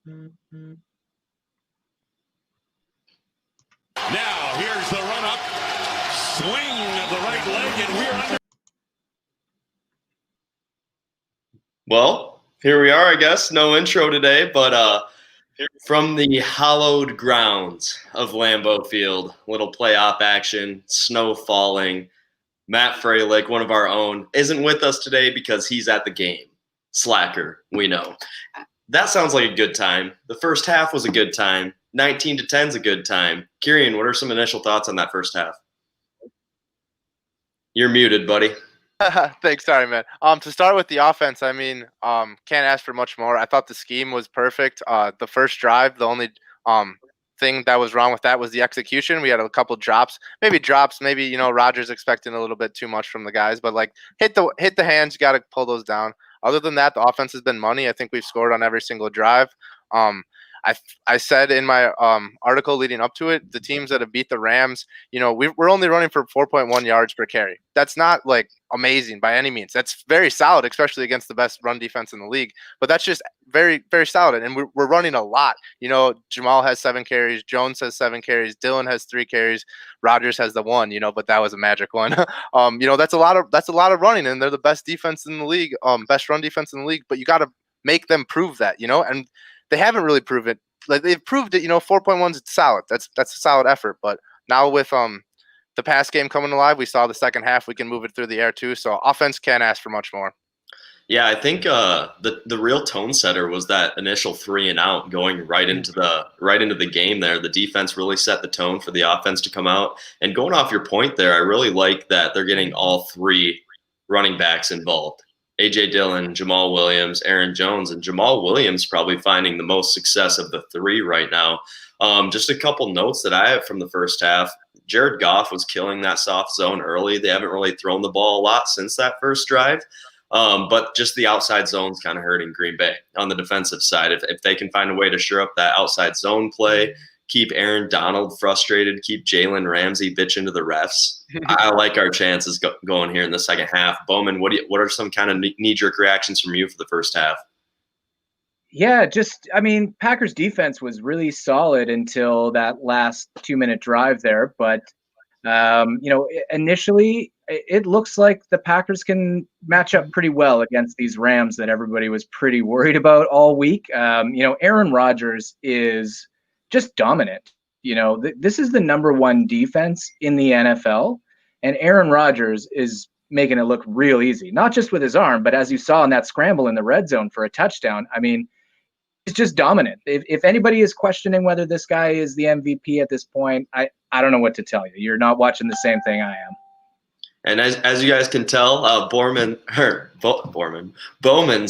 Now, here's the run-up. Swing of the right leg, and we're under. Well, here we are, I guess. No intro today, but from the hallowed grounds of Lambeau Field, little playoff action, snow falling. Matt Freilich, one of our own, isn't with us today because he's at the game. Slacker, we know. That sounds like a good time. The first half was a good time. 19-10 is a good time. Kieran, what are some initial thoughts on that first half? You're muted, buddy. Thanks, sorry, man. To start with the offense, I mean, can't ask for much more. I thought the scheme was perfect. The first drive, the only thing that was wrong with that was the execution. We had a couple drops, maybe Rodgers expecting a little bit too much from the guys, but like hit the hands, you got to pull those down. Other than that, the offense has been money. I think we've scored on every single drive. I said in my article leading up to it, the teams that have beat the Rams, we're only running for 4.1 yards per carry. That's not like amazing by any means. That's very solid, especially against the best run defense in the league. But that's just very, very solid. And we're running a lot. Jamal has 7 carries. Jones has 7 carries. Dillon has 3 carries. Rodgers has the 1, but that was a magic one. That's a lot of running, and they're the best defense in the league, best run defense in the league. But you got to make them prove that, and they haven't really proved it. Like they've proved it, 4.1 is solid. That's a solid effort. But now with the pass game coming alive, we saw the second half. We can move it through the air too. So offense can't ask for much more. Yeah, I think the real tone setter was that initial 3 and out going right into the game there. The defense really set the tone for the offense to come out. And going off your point there, I really like that they're getting all 3 running backs involved. A.J. Dillon, Jamal Williams, Aaron Jones, and Jamal Williams probably finding the most success of the 3 right now. Just a couple notes that I have from the first half. Jared Goff was killing that soft zone early. They haven't really thrown the ball a lot since that first drive. But just the outside zone's kind of hurting Green Bay on the defensive side. If they can find a way to shore up that outside zone play, keep Aaron Donald frustrated, keep Jalen Ramsey bitching to the refs, I like our chances going here in the second half. Bowman, what are some kind of knee-jerk reactions from you for the first half? Yeah, Packers defense was really solid until that last 2-minute drive there. But, initially it looks like the Packers can match up pretty well against these Rams that everybody was pretty worried about all week. Aaron Rodgers is just dominant. This is the number 1 defense in the NFL, and Aaron Rodgers is making it look real easy, not just with his arm, but as you saw in that scramble in the red zone for a touchdown. I mean, he's just dominant. If anybody is questioning whether this guy is the MVP at this point, I don't know what to tell you. You're not watching the same thing I am. And as you guys can tell, Bowman's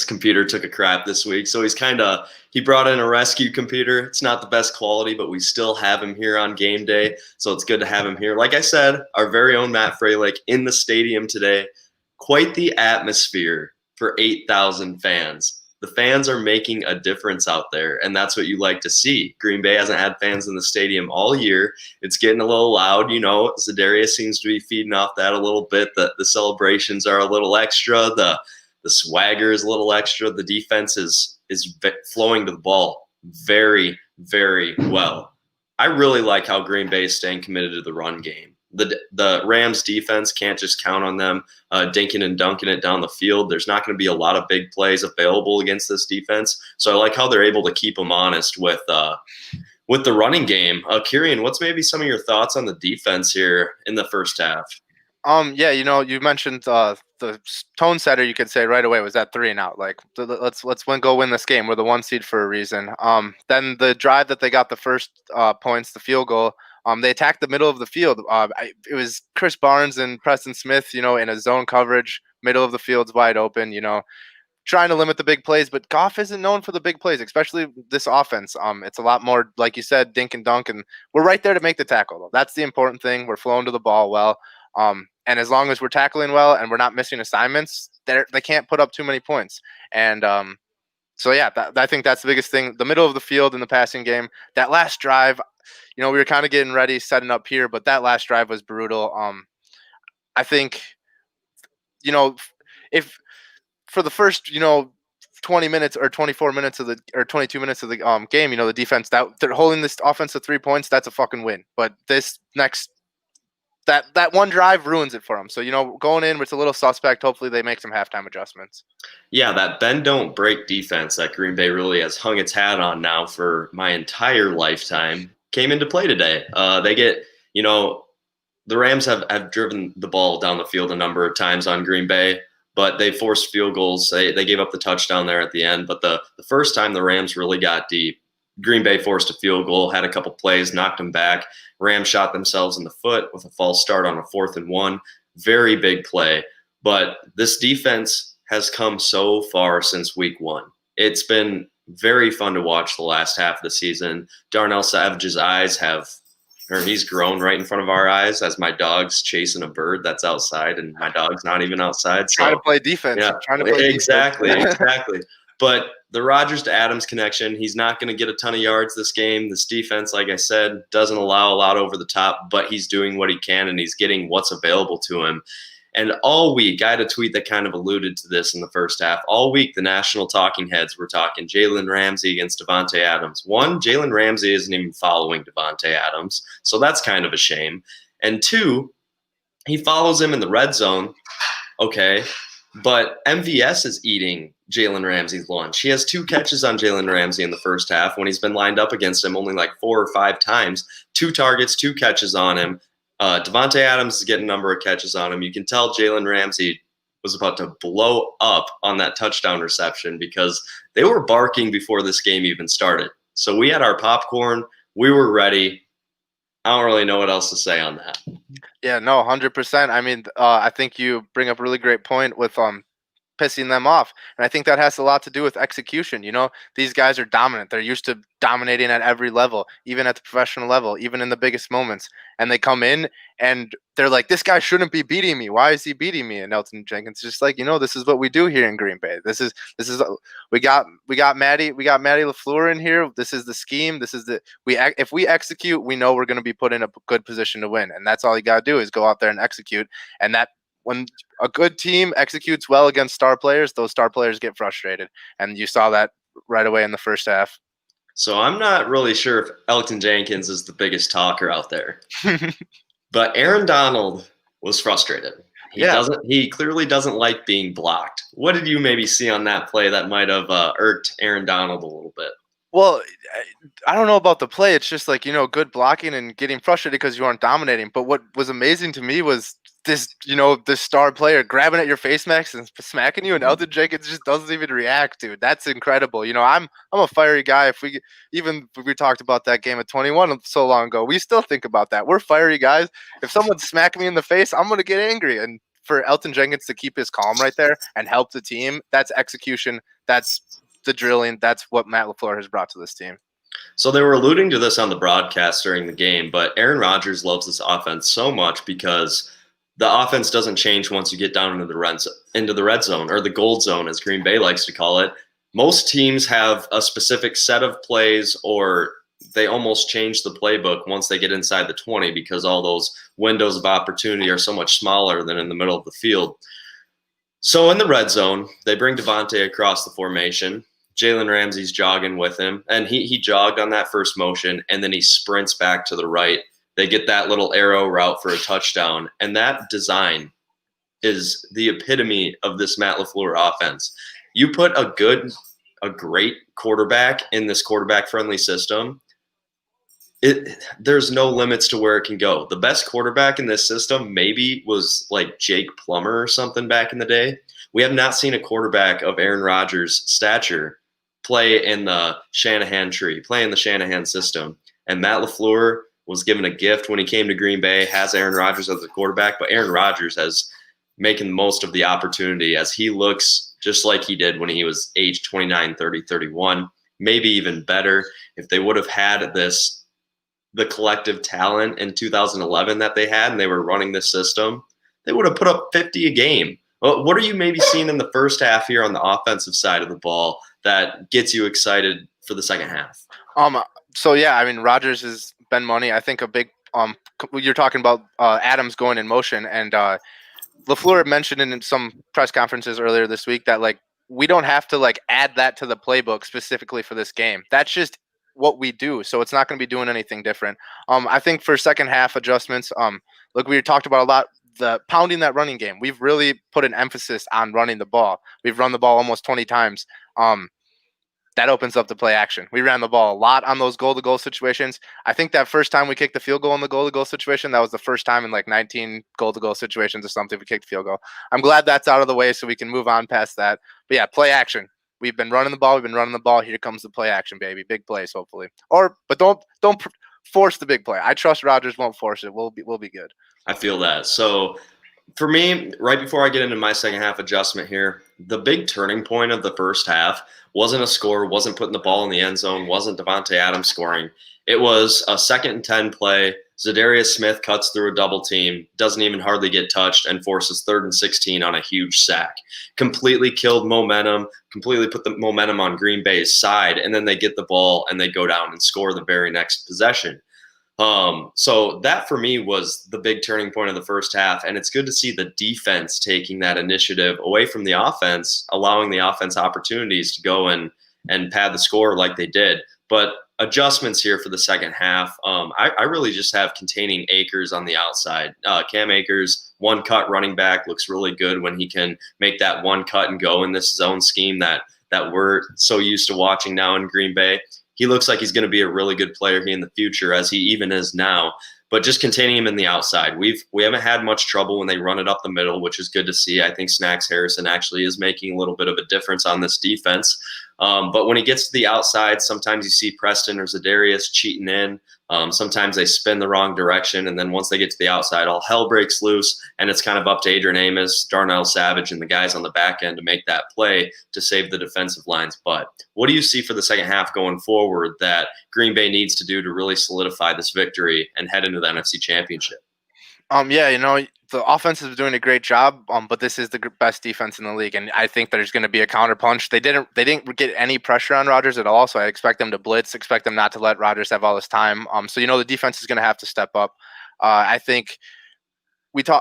computer took a crap this week, so he brought in a rescue computer. It's not the best quality, but we still have him here on game day, so it's good to have him here. Like I said, our very own Matt Freilich in the stadium today. Quite the atmosphere for 8,000 fans. The fans are making a difference out there, and that's what you like to see. Green Bay hasn't had fans in the stadium all year. It's getting a little loud. Za'Darius seems to be feeding off that a little bit. The celebrations are a little extra. The swagger is a little extra. The defense is flowing to the ball very, very well. I really like how Green Bay is staying committed to the run game. The Rams defense can't just count on them dinking and dunking it down the field. There's not going to be a lot of big plays available against this defense. So I like how they're able to keep them honest with the running game. Kieran, what's maybe some of your thoughts on the defense here in the first half? You mentioned the tone setter, you could say right away, was that 3 and out. Like, let's go win this game. We're the 1 seed for a reason. Then the drive that they got the first points, the field goal, they attacked the middle of the field. It was Chris Barnes and Preston Smith, in a zone coverage, middle of the field's wide open, trying to limit the big plays. But Goff isn't known for the big plays, especially this offense. It's a lot more, like you said, dink and dunk, and we're right there to make the tackle, though. That's the important thing. We're flowing to the ball well. And as long as we're tackling well and we're not missing assignments, they can't put up too many points. And I think that's the biggest thing. The middle of the field in the passing game, that last drive, we were kind of getting ready, setting up here, but that last drive was brutal. I think, if for the first, 20 minutes or 24 minutes of the or 22 minutes of the game, the defense that they're holding this offense to 3 points, that's a fucking win. But this next that one drive ruins it for them. So going in, it's a little suspect. Hopefully they make some halftime adjustments. Yeah, that bend don't break defense that Green Bay really has hung its hat on now for my entire lifetime came into play today. They get, the Rams have driven the ball down the field a number of times on Green Bay, but they forced field goals. They gave up the touchdown there at the end. But the first time the Rams really got deep, Green Bay forced a field goal, had a couple plays, knocked them back. Rams shot themselves in the foot with a false start on a 4th and 1. Very big play. But this defense has come so far since week 1. It's been very fun to watch the last half of the season. Darnell Savage's he's grown right in front of our eyes as my dog's chasing a bird that's outside, and my dog's not even outside. So, trying to play defense. Yeah, exactly. But the Rodgers to Adams connection, he's not going to get a ton of yards this game. This defense, like I said, doesn't allow a lot over the top, but he's doing what he can, and he's getting what's available to him. And all week, I had a tweet that kind of alluded to this in the first half. All week, the national talking heads were talking Jalen Ramsey against Davante Adams. One, Jalen Ramsey isn't even following Davante Adams, so that's kind of a shame. And two, he follows him in the red zone, okay, but MVS is eating Jalen Ramsey's lunch. He has 2 catches on Jalen Ramsey in the first half when he's been lined up against him only like 4 or 5 times. 2 targets, 2 catches on him. Davante Adams is getting a number of catches on him. You can tell Jalen Ramsey was about to blow up on that touchdown reception because they were barking before this game even started. So we had our popcorn. We were ready. I don't really know what else to say on that. Yeah, no, 100%. I mean, I think you bring up a really great point with pissing them off. And I think that has a lot to do with execution. These guys are dominant. They're used to dominating at every level, even at the professional level, even in the biggest moments. And they come in and they're like, this guy shouldn't be beating me. Why is he beating me? And Elton Jenkins is just like, this is what we do here in Green Bay. This is we got Matty LaFleur in here. This is the scheme. If we execute, we know we're going to be put in a good position to win. And that's all you got to do is go out there and execute. And that when a good team executes well against star players, those star players get frustrated. And you saw that right away in the first half. So I'm not really sure if Elton Jenkins is the biggest talker out there. But Aaron Donald was frustrated. He clearly doesn't like being blocked. What did you maybe see on that play that might have irked Aaron Donald a little bit? Well, I don't know about the play. It's just like, good blocking and getting frustrated because you aren't dominating. But what was amazing to me was this star player grabbing at your face mask and smacking you, and Elton Jenkins just doesn't even react, dude. That's incredible. I'm a fiery guy. If we talked about that game at 21 so long ago, we still think about that. We're fiery guys. If someone's smacking me in the face, I'm gonna get angry. And for Elton Jenkins to keep his calm right there and help the team, that's execution. That's the drilling. That's what Matt LaFleur has brought to this team. So they were alluding to this on the broadcast during the game, but Aaron Rodgers loves this offense so much because the offense doesn't change once you get down into the red zone, or the gold zone, as Green Bay likes to call it. Most teams have a specific set of plays, or they almost change the playbook once they get inside the 20 because all those windows of opportunity are so much smaller than in the middle of the field. So in the red zone, they bring Davante across the formation. Jalen Ramsey's jogging with him, and he jogged on that first motion, and then he sprints back to the right. They get that little arrow route for a touchdown, and that design is the epitome of this Matt LaFleur offense. You put a great quarterback in this quarterback-friendly system, there's no limits to where it can go. The best quarterback in this system maybe was like Jake Plummer or something back in the day. We have not seen a quarterback of Aaron Rodgers' stature play in the Shanahan tree, play in the Shanahan system. And Matt LaFleur was given a gift when he came to Green Bay, has Aaron Rodgers as the quarterback, but Aaron Rodgers has making the most of the opportunity as he looks just like he did when he was age 29, 30, 31, maybe even better. If they would have had the collective talent in 2011 that they had and they were running this system, they would have put up 50 a game. What are you maybe seeing in the first half here on the offensive side of the ball that gets you excited for the second half? So yeah, I mean, Rodgers has been money. I think a big you're talking about Adams going in motion, and LaFleur mentioned in some press conferences earlier this week that like we don't have to like add that to the playbook specifically for this game. That's just what we do. So it's not going to be doing anything different. I think for second half adjustments, look, we talked about a lot, the pounding that running game. We've really put an emphasis on running the ball. We've run the ball almost 20 times. That opens up the play action. We ran the ball a lot on those goal-to-goal situations. I think that first time we kicked the field goal in the goal-to-goal situation, that was the first time in like 19 goal-to-goal situations or something we kicked the field goal. I'm glad that's out of the way so we can move on past that. But yeah, play action. We've been running the ball. We've been running the ball. Here comes the play action, baby. Big plays, hopefully. But don't force the big play. I trust Rodgers won't force it. We'll be good. I feel that. So for me, right before I get into my second half adjustment here, the big turning point of the first half wasn't a score, wasn't putting the ball in the end zone, wasn't Devontae Adams scoring. It was a 2nd and 10 play. Zadarius Smith cuts through a double team, doesn't even hardly get touched, and forces 3rd and 16 on a huge sack. Completely killed momentum, completely put the momentum on Green Bay's side, and then they get the ball and they go down and score the very next possession. So that for me was the big turning point of the first half, and it's good to see the defense taking that initiative away from the offense, allowing the offense opportunities to go and pad the score like they did. But adjustments here for the second half, I really just have containing Akers on the outside. Cam Akers, 1-cut running back, looks really good when he can make that 1 cut and go in this zone scheme that we're so used to watching now in Green Bay. He looks like he's going to be a really good player in the future, as he even is now. But just containing him in the outside, we haven't had much trouble when they run it up the middle, which is good to see. I think Snacks Harrison actually is making a little bit of a difference on this defense. But when he gets to the outside, sometimes you see Preston or Zadarius cheating in. Sometimes they spin the wrong direction, and then once they get to the outside, all hell breaks loose, and it's kind of up to Adrian Amos, Darnell Savage, and the guys on the back end to make that play to save the defensive line's butt. What do you see for the second half going forward that Green Bay needs to do to really solidify this victory and head into the NFC Championship? Yeah, the offense is doing a great job, but this is the best defense in the league, and I think there's going to be a counterpunch. They didn't get any pressure on Rodgers at all, so I expect them to blitz, expect them not to let Rodgers have all this time. So the defense is going to have to step up. I think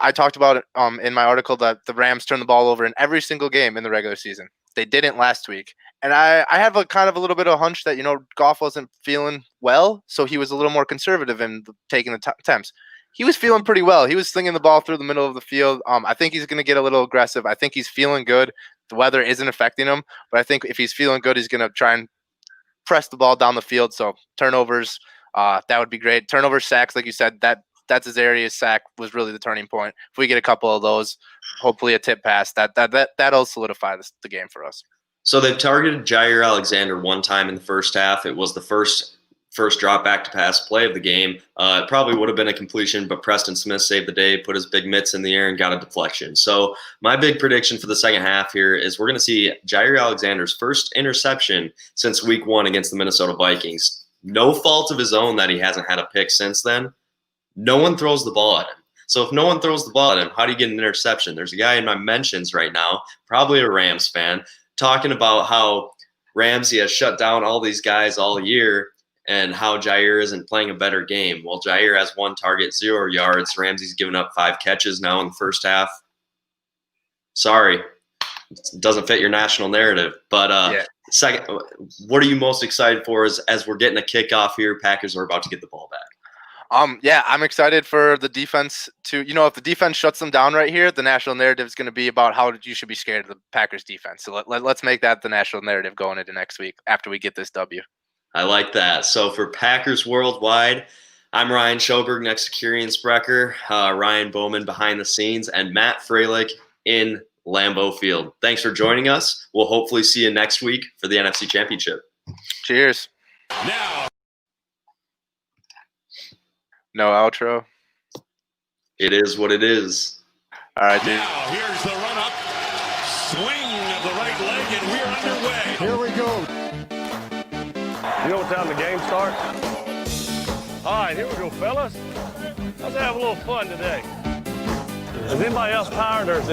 I talked about it in my article that the Rams turn the ball over in every single game in the regular season. They didn't last week, and I have a kind of a little bit of a hunch that Goff wasn't feeling well, so he was a little more conservative in taking the attempts. He was feeling pretty well. He was slinging the ball through the middle of the field. I think he's going to get a little aggressive. I think he's feeling good. The weather isn't affecting him, but I think if he's feeling good, he's going to try and press the ball down the field. So turnovers, that would be great. Turnover sacks, like you said, that's his area. Sack was really the turning point. If we get a couple of those, hopefully a tip pass, that'll solidify the game for us. So they've targeted Jair Alexander 1 time in the first half. It was the first drop back to pass play of the game. It probably would have been a completion, but Preston Smith saved the day, put his big mitts in the air, and got a deflection. So my big prediction for the second half here is we're going to see Jair Alexander's first interception since week 1 against the Minnesota Vikings. No fault of his own that he hasn't had a pick since then. No one throws the ball at him. So if no one throws the ball at him, how do you get an interception? There's a guy in my mentions right now, probably a Rams fan, talking about how Ramsey has shut down all these guys all year and how Jair isn't playing a better game. Well, Jair has 1 target, 0 yards. Ramsey's given up 5 catches now in the first half. Sorry, it doesn't fit your national narrative. But second, what are you most excited for as we're getting a kickoff here? Packers are about to get the ball back. Yeah, I'm excited for the defense to, if the defense shuts them down right here, the national narrative is going to be about how you should be scared of the Packers defense. So let's make that the national narrative going into next week after we get this W. I like that. So for Packers Worldwide, I'm Ryan Schoberg next to Kieran Sprecher, Ryan Bowman behind the scenes, and Matt Freilich in Lambeau Field. Thanks for joining us. We'll hopefully see you next week for the NFC Championship. Cheers. Now. No outro. It is what it is. All right, dude. Now here's the run-up. Swing of the right leg, and we're underway. Here we go. You know what time the game starts? All right, here we go, fellas. Let's have a little fun today. Is anybody else tired, or is it